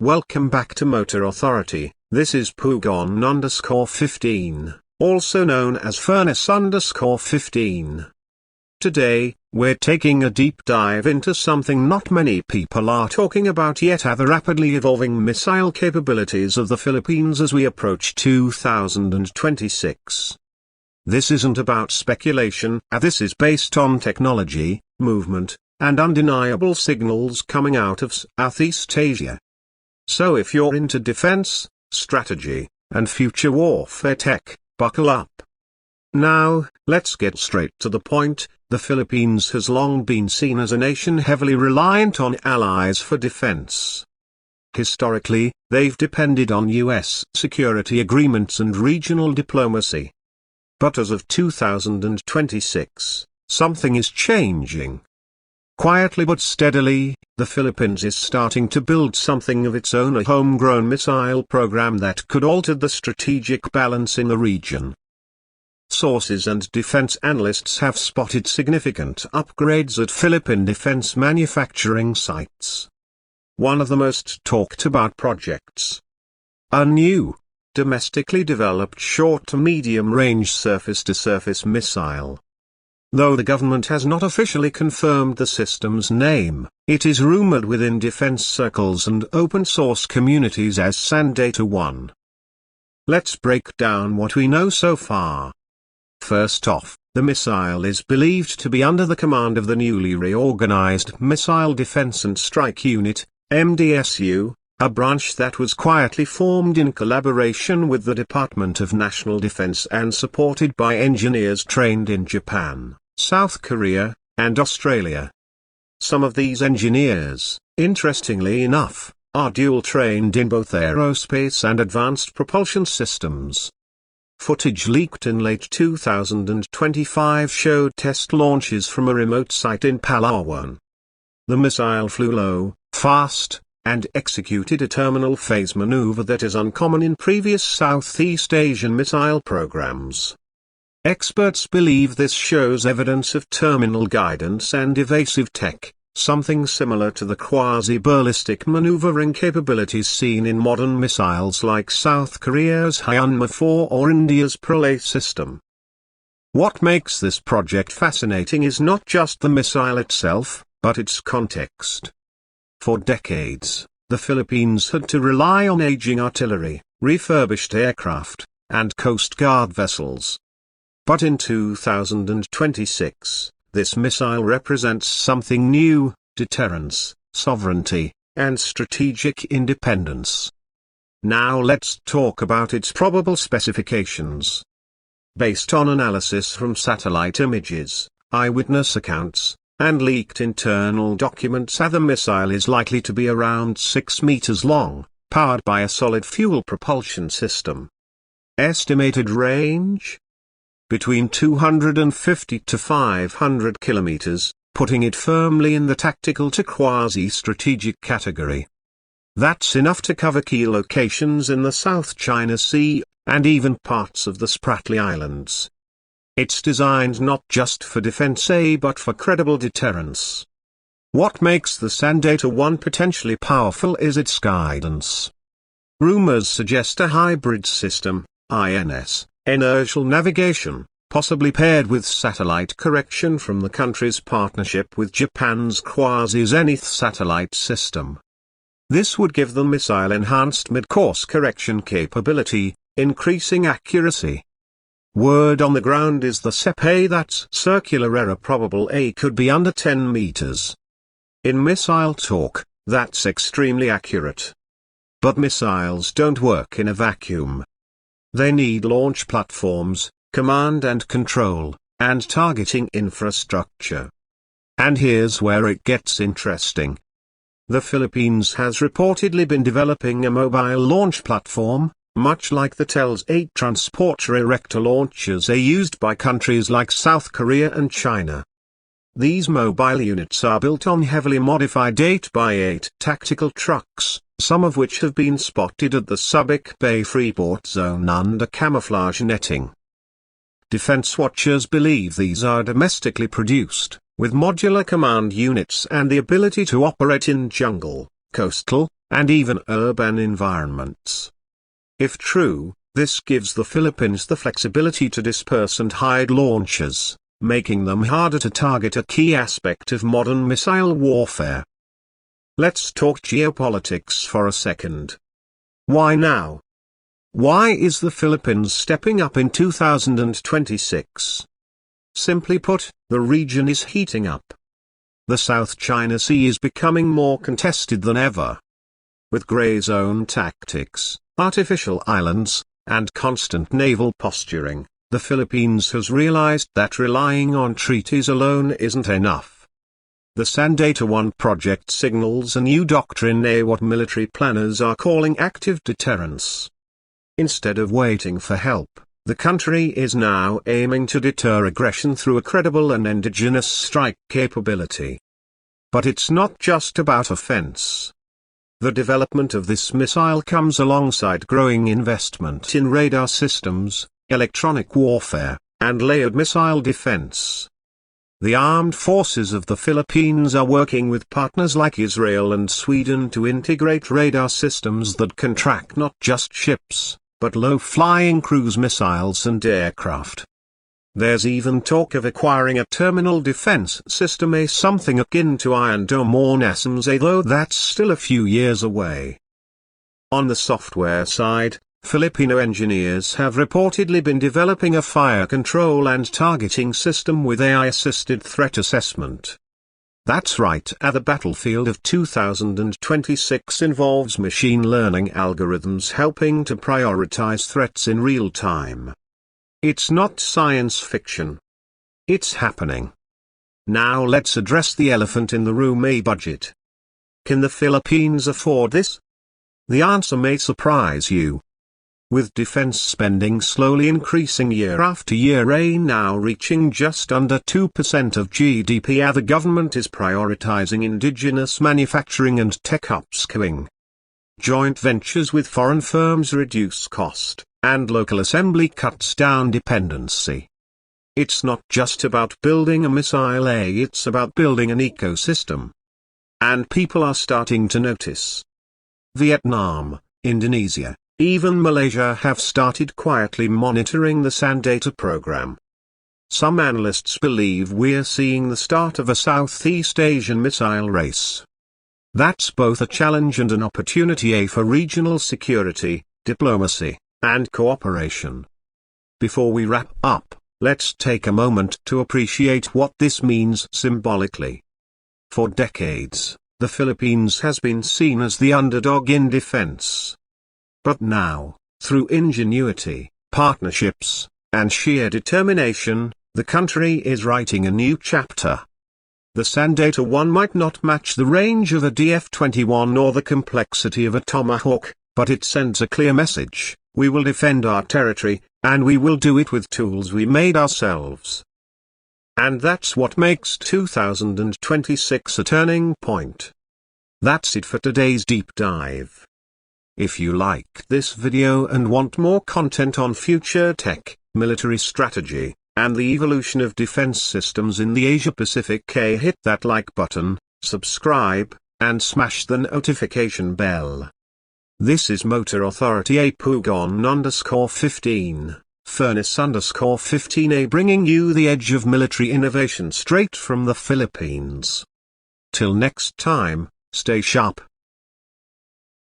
Welcome back to Motor Authority. This is Pugon_15, also known as Furnace_15. Today, we're taking a deep dive into something not many people are talking about yet: the rapidly evolving missile capabilities of the Philippines as we approach 2026. This isn't about speculation, this is based on technology, movement, and undeniable signals coming out of Southeast Asia. So if you're into defense, strategy, and future warfare tech, buckle up. Now, let's get straight to the point. The Philippines has long been seen as a nation heavily reliant on allies for defense. Historically, they've depended on U.S. security agreements and regional diplomacy. But as of 2026, something is changing. Quietly but steadily, the Philippines is starting to build something of its own, a homegrown missile program that could alter the strategic balance in the region. Sources and defense analysts have spotted significant upgrades at Philippine defense manufacturing sites. One of the most talked about projects: a new, domestically developed short to medium range surface-to-surface missile. Though the government has not officially confirmed the system's name, it is rumored within defense circles and open source communities as Sandata 1. Let's break down what we know so far. First off, the missile is believed to be under the command of the newly reorganized Missile Defense and Strike Unit, MDSU, a branch that was quietly formed in collaboration with the Department of National Defense and supported by engineers trained in Japan, South Korea, and Australia. Some of these engineers, interestingly enough, are dual-trained in both aerospace and advanced propulsion systems. Footage leaked in late 2025 showed test launches from a remote site in Palawan. The missile flew low, fast, and executed a terminal phase maneuver that is uncommon in previous Southeast Asian missile programs. Experts believe this shows evidence of terminal guidance and evasive tech, something similar to the quasi-ballistic maneuvering capabilities seen in modern missiles like South Korea's Hyunma-4 or India's Pralay system. What makes this project fascinating is not just the missile itself, but its context. For decades, the Philippines had to rely on aging artillery, refurbished aircraft, and Coast Guard vessels. But in 2026, this missile represents something new: deterrence, sovereignty, and strategic independence. Now let's talk about its probable specifications. Based on analysis from satellite images, eyewitness accounts, and leaked internal documents, the missile is likely to be around 6 meters long, powered by a solid fuel propulsion system. Estimated range? Between 250 to 500 kilometers, putting it firmly in the tactical to quasi-strategic category. That's enough to cover key locations in the South China Sea, and even parts of the Spratly Islands. It's designed not just for defense but for credible deterrence. What makes the Sandata 1 potentially powerful is its guidance. Rumors suggest a hybrid system, INS, inertial navigation, possibly paired with satellite correction from the country's partnership with Japan's quasi-zenith satellite system. This would give the missile enhanced mid-course correction capability, increasing accuracy. Word on the ground is the SEP that's circular error probable could be under 10 meters. In missile talk, that's extremely accurate. But missiles don't work in a vacuum. They need launch platforms, command and control, and targeting infrastructure. And here's where it gets interesting. The Philippines has reportedly been developing a mobile launch platform, much like the TELS-8 transporter erector launchers are used by countries like South Korea and China. These mobile units are built on heavily modified 8x8 tactical trucks, some of which have been spotted at the Subic Bay Freeport zone under camouflage netting. Defense watchers believe these are domestically produced, with modular command units and the ability to operate in jungle, coastal, and even urban environments. If true, this gives the Philippines the flexibility to disperse and hide launchers, making them harder to target, a key aspect of modern missile warfare. Let's talk geopolitics for a second. Why now? Why is the Philippines stepping up in 2026? Simply put, the region is heating up. The South China Sea is becoming more contested than ever. With gray zone tactics, artificial islands, and constant naval posturing, the Philippines has realized that relying on treaties alone isn't enough. The Sandata 1 project signals a new doctrine, what military planners are calling active deterrence. Instead of waiting for help, the country is now aiming to deter aggression through a credible and indigenous strike capability. But it's not just about offense. The development of this missile comes alongside growing investment in radar systems, electronic warfare, and layered missile defense. The armed forces of the Philippines are working with partners like Israel and Sweden to integrate radar systems that can track not just ships, but low-flying cruise missiles and aircraft. There's even talk of acquiring a terminal defense system, something akin to Iron Dome or NASAMS, though that's still a few years away. On the software side, Filipino engineers have reportedly been developing a fire control and targeting system with AI-assisted threat assessment. That's right, the battlefield of 2026 involves machine learning algorithms helping to prioritize threats in real time. It's not science fiction. It's happening. Now let's address the elephant in the room, a budget. Can the Philippines afford this? The answer may surprise you. With defense spending slowly increasing year after year, now reaching just under 2% of GDP, the government is prioritizing indigenous manufacturing and tech upskilling. Joint ventures with foreign firms reduce cost, and local assembly cuts down dependency. It's not just about building a missile, it's about building an ecosystem. And people are starting to notice. Vietnam, Indonesia, even Malaysia have started quietly monitoring the Sandata program. Some analysts believe we're seeing the start of a Southeast Asian missile race. That's both a challenge and an opportunity for regional security, diplomacy, and cooperation. Before we wrap up, let's take a moment to appreciate what this means symbolically. For decades, the Philippines has been seen as the underdog in defense. But now, through ingenuity, partnerships, and sheer determination, the country is writing a new chapter. The Sandata 1 might not match the range of a DF-21 or the complexity of a Tomahawk, but it sends a clear message: we will defend our territory, and we will do it with tools we made ourselves. And that's what makes 2026 a turning point. That's it for today's deep dive. If you liked this video and want more content on future tech, military strategy, and the evolution of defense systems in the Asia-Pacific, hit that like button, subscribe, and smash the notification bell. This is Motor Authority Pugon_15, Furnace_15, bringing you the edge of military innovation straight from the Philippines. Till next time, stay sharp.